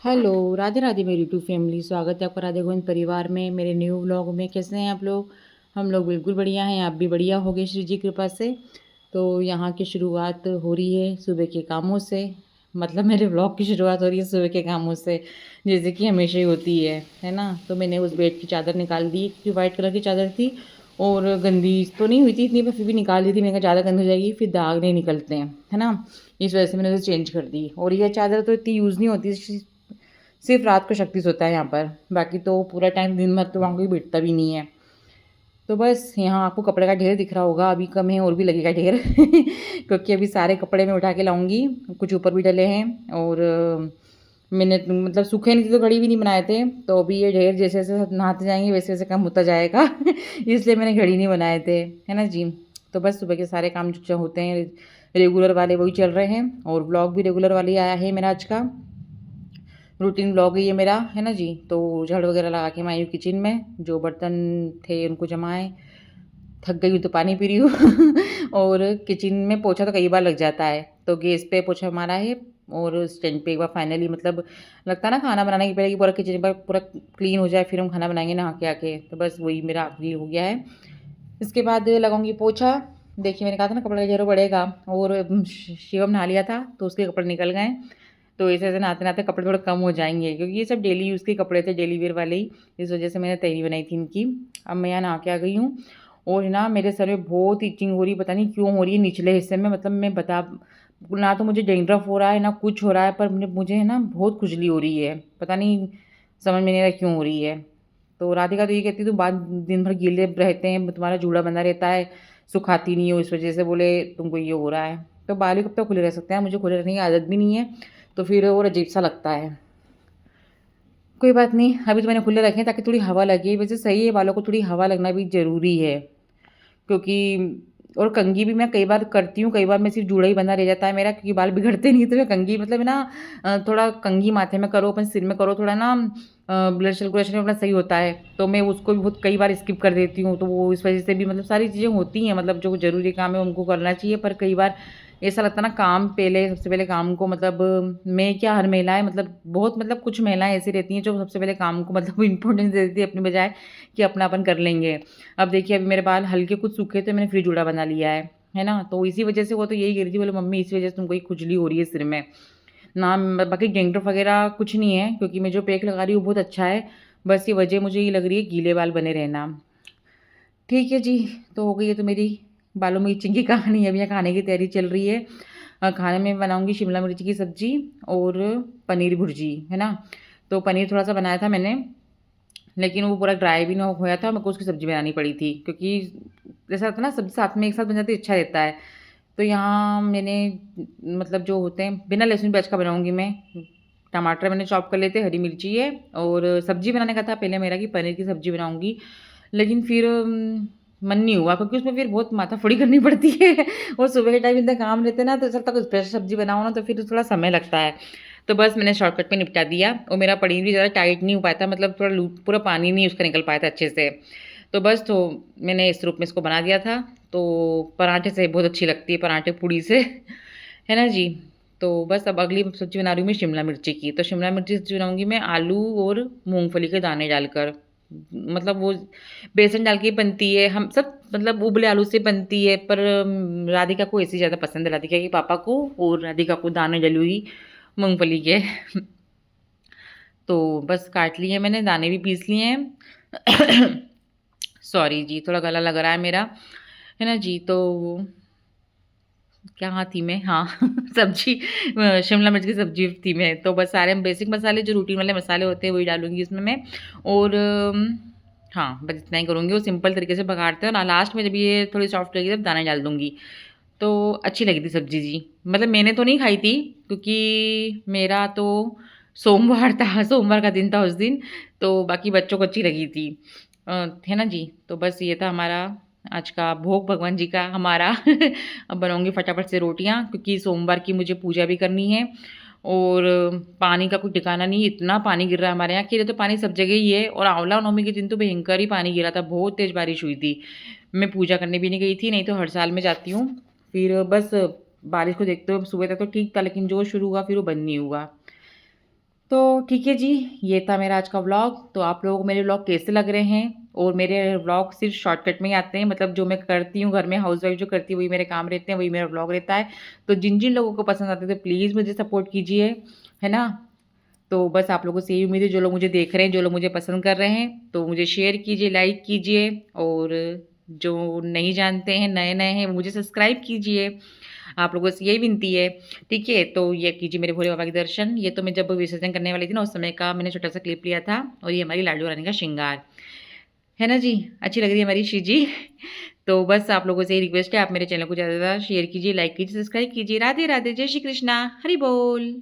Hello, Radhe Radhe मेरी YouTube family. स्वागत है आपका राधे गोविंद परिवार में, मेरे न्यू व्लॉग में। कैसे हैं आप लोग? हम लोग बिल्कुल बढ़िया हैं, आप भी बढ़िया होगे श्री जी की कृपा से। तो यहाँ की शुरुआत हो रही है सुबह के कामों से। मतलब मेरे व्लॉग की शुरुआत हो रही है सुबह के कामों से, जैसे कि हमेशा ही होती है ना। तो मैंने उस बेड की चादर निकाल दी, क्योंकि वाइट कलर की चादर थी और गंदी तो नहीं हुई थी इतनी, पर फिर भी निकाल दी थी। मैंने कहा ज़्यादा गंदी हो जाएगी, फिर दाग नहीं निकलते हैं, है ना। इस वजह से मैंने उसे चेंज कर दी। और यह चादर तो इतनी यूज़ नहीं होती, सिर्फ रात को शक्ति सोता है यहाँ पर, बाकी तो पूरा टाइम दिन भर तो वहाँ कोई बैठता भी नहीं है। तो बस यहाँ आपको कपड़े का ढेर दिख रहा होगा, अभी कम है और भी लगेगा ढेर क्योंकि अभी सारे कपड़े मैं उठा के लाऊंगी। कुछ ऊपर भी डले हैं और मैंने मतलब सूखे नहीं थे तो घड़ी भी नहीं बनाए थे। तो अभी ये ढेर जैसे जैसे नहाते जाएंगे वैसे वैसे कम होता जाएगा इसलिए मैंने घड़ी नहीं बनाए थे, है ना जी। तो बस सुबह के सारे काम जो होते हैं रेगुलर वाले वही चल रहे हैं, और ब्लॉग भी रेगुलर वाले ही आया है मेरा आज का। रूटीन ब्लॉग है ये मेरा, है ना जी। तो झाड़ू वगैरह लगा के मैं आई हूँ किचन में, जो बर्तन थे उनको जमाए। थक गई हूँ तो पानी पी रही हूँ और किचन में पोछा तो कई बार लग जाता है, तो गैस पे पोछा मारा है और स्टैंड पे एक बार फाइनली, मतलब लगता है ना खाना बनाने के पहले कि पूरा किचन पर पूरा क्लीन हो जाए, फिर हम खाना बनाएंगे नहा के आके। तो बस वही मेरा आखिरी हो गया है। इसके बाद लगाऊंगी पोछा। देखिए मैंने कहा था ना कपड़े का ढेर बढ़ेगा, और शिवम नहा लिया था तो उसके कपड़े निकल गए। तो ऐसे ऐसे नहाते नहाते कपड़े थोड़े कम हो जाएंगे, क्योंकि ये सब डेली यूज़ के कपड़े थे, डेली वेयर वाले ही। इस वजह से मैंने तैयारी बनाई थी इनकी। अब मैं यहाँ नहा के आ गई हूँ, और ना मेरे सर में बहुत इचिंग हो रही है, पता नहीं क्यों हो रही है निचले हिस्से में। मतलब मैं बता, ना तो मुझे डेंड्रफ हो रहा है ना कुछ हो रहा है, पर मुझे है ना बहुत खुजली हो रही है, पता नहीं समझ में नहीं आ रहा क्यों हो रही है। तो राधिका तो ये कहती तुम बाद दिन भर गीले रहते हैं, तुम्हारा जूड़ा बंधा रहता है, सुखाती नहीं हो, इस वजह से बोले तुमको ये हो रहा है। तो बाल ही कब तक खुले रह सकते हैं, मुझे खुले रहने की आदत भी नहीं है, तो फिर और अजीब सा लगता है। कोई बात नहीं, अभी तो मैंने खुले रखे हैं ताकि थोड़ी हवा लगे। वैसे सही है, बालों को थोड़ी हवा लगना भी ज़रूरी है, क्योंकि और कंघी भी मैं कई बार करती हूँ, कई बार मैं सिर्फ जूड़ा ही बंधा रह जाता है मेरा, क्योंकि बाल बिगड़ते नहीं। तो मैं कंघी मतलब ना थोड़ा कंघी माथे में करो, अपने सिर में करो, थोड़ा ना ब्लड सर्कुलेशन अपना सही होता है। तो मैं उसको भी बहुत कई बार स्किप कर देती हूँ, तो वो इस वजह से भी मतलब सारी चीज़ें होती हैं, मतलब जो ज़रूरी काम है उनको करना चाहिए। पर कई बार ऐसा लगता है ना काम पहले, सबसे पहले काम को, मतलब मैं क्या हर महिलाएं, मतलब बहुत, मतलब कुछ महिलाएं ऐसी रहती हैं जो सबसे पहले काम को मतलब इम्पोर्टेंस दे देती है अपनी बजाय कि अपना अपन कर लेंगे। अब देखिए अभी मेरे बाल हल्के कुछ सूखे थे, मैंने फिर जूड़ा बना लिया है ना। तो इसी वजह से वो तो यही कह रही थी, बोले मम्मी इसी वजह से तुमको ये खुजली हो रही है सिर में ना। बाकी डेंड्रफ वगैरह कुछ नहीं है, क्योंकि मैं जो पैक लगा रही हूँ बहुत अच्छा है। बस ये वजह मुझे ये लग रही है गीले बाल बने रहना। ठीक है जी। तो हो गई है तो मेरी बालों में इचिंग की कहानी। अभी यहाँ खाने की तैयारी चल रही है। खाने में बनाऊंगी शिमला मिर्च की सब्जी और पनीर भुर्जी, है ना। तो पनीर थोड़ा सा बनाया था मैंने, लेकिन वो पूरा ड्राई भी ना होया था, मेरे को उसकी सब्ज़ी बनानी पड़ी थी, क्योंकि जैसा होता है ना सब्ज़ी साथ में एक साथ बन जाती है, अच्छा रहता है। तो यहाँ मैंने मतलब जो होते हैं बिना लहसुन प्याज का बनाऊँगी मैं। टमाटर मैंने चॉप कर लिए थे, हरी मिर्ची है, और सब्ज़ी बनाने का था पहले मेरा कि पनीर की सब्ज़ी बनाऊँगी। लेकिन फिर मन नहीं हुआ, क्योंकि उसमें फिर बहुत माथाफोड़ी करनी पड़ती है और सुबह के टाइम इतना काम रहते हैं ना, तो जब तक स्पेशल सब्ज़ी बनाओ ना तो फिर थोड़ा समय लगता है। तो बस मैंने शॉर्टकट में निपटा दिया, और मेरा पनीर भी ज़्यादा टाइट नहीं हो पाया था, मतलब थोड़ा लू पूरा पानी नहीं उसका निकल पाया था अच्छे से। तो बस तो मैंने इस रूप में इसको बना दिया था। तो पराठे से बहुत अच्छी लगती है, पराठे पूड़ी से है ना जी। तो बस अब अगली सब्ज़ी बना रही हूँ मैं शिमला मिर्ची की। तो शिमला मिर्ची की सब्ज़ी बनाऊँगी मैं आलू और मूँगफली के दाने डालकर। मतलब वो बेसन डाल के बनती है, हम सब मतलब उबले आलू से बनती है, पर राधिका को ऐसी ज़्यादा पसंद है, राधिका के पापा को और राधिका को दाने डली हुई मूँगफली के तो बस काट लिए मैंने, दाने भी पीस लिए हैं सॉरी जी, थोड़ा गला लग रहा है मेरा, है ना जी। तो क्या थी मैं, हाँ सब्जी शिमला मिर्च की सब्जी थी मैं। तो बस सारे बेसिक मसाले जो रूटीन वाले मसाले होते हैं वही डालूंगी इसमें मैं। और हाँ बस इतना ही करूँगी, वो सिंपल तरीके से पकाते हैं, और लास्ट में जब ये थोड़ी सॉफ्ट लगेगी तब दाने डाल दूँगी। तो अच्छी लगी थी सब्जी जी। मतलब मैंने तो नहीं खाई थी, क्योंकि मेरा तो सोमवार था, सोमवार का दिन था उस दिन। तो बाकी बच्चों को अच्छी लगी थी, है ना जी। तो बस ये था हमारा आज का भोग भगवान जी का हमारा अब बनाऊंगी फटाफट से रोटियां, क्योंकि सोमवार की मुझे पूजा भी करनी है। और पानी का कोई ठिकाना नहीं, इतना पानी गिर रहा है हमारे यहाँ कि तो पानी सब जगह ही है। और आंवला नवमी के दिन तो भयंकर ही पानी गिरा था, बहुत तेज़ बारिश हुई थी। मैं पूजा करने भी नहीं गई थी, नहीं तो हर साल मैं जाती हूँ। फिर बस बारिश को देखते हुए सुबह तक तो ठीक था, लेकिन जो शुरू हुआ फिर वो बंद नहीं हुआ। तो ठीक है जी, ये था मेरा आज का व्लॉग। तो आप लोगों को मेरे व्लॉग कैसे लग रहे हैं? और मेरे व्लॉग सिर्फ़ शॉर्टकट में ही आते हैं, मतलब जो मैं करती हूँ घर में, हाउसवाइफ़ जो करती है वही मेरे काम रहते हैं, वही मेरा व्लॉग रहता है। तो जिन-जिन लोगों को पसंद आते हैं तो प्लीज़ मुझे सपोर्ट कीजिए, है ना? तो बस आप लोगों से यही उम्मीद है, जो लोग मुझे देख रहे हैं, जो लोग मुझे पसंद कर रहे हैं, तो मुझे शेयर कीजिए, लाइक कीजिए, और जो नहीं जानते हैं, नए-नए हैं, वो मुझे सब्सक्राइब कीजिए। आप लोगों से यही विनती है, ठीक है? तो ये कीजिए मेरे भोले बाबा के दर्शन। ये तो मैं जब विसर्जन करने वाली थी ना, उस समय का मैंने छोटा-सा क्लिप लिया था, और ये हमारी लाडली रानी का श्रृंगार। है ना जी? अच्छी लग रही है हमारी श्री जी। तो बस आप लोगों से यही रिक्वेस्ट है, आप मेरे चैनल को ज़्यादा से ज़्यादा शेयर कीजिए, लाइक कीजिए, सब्सक्राइब कीजिए। राधे, राधे। जय श्री कृष्णा। हरि बोल।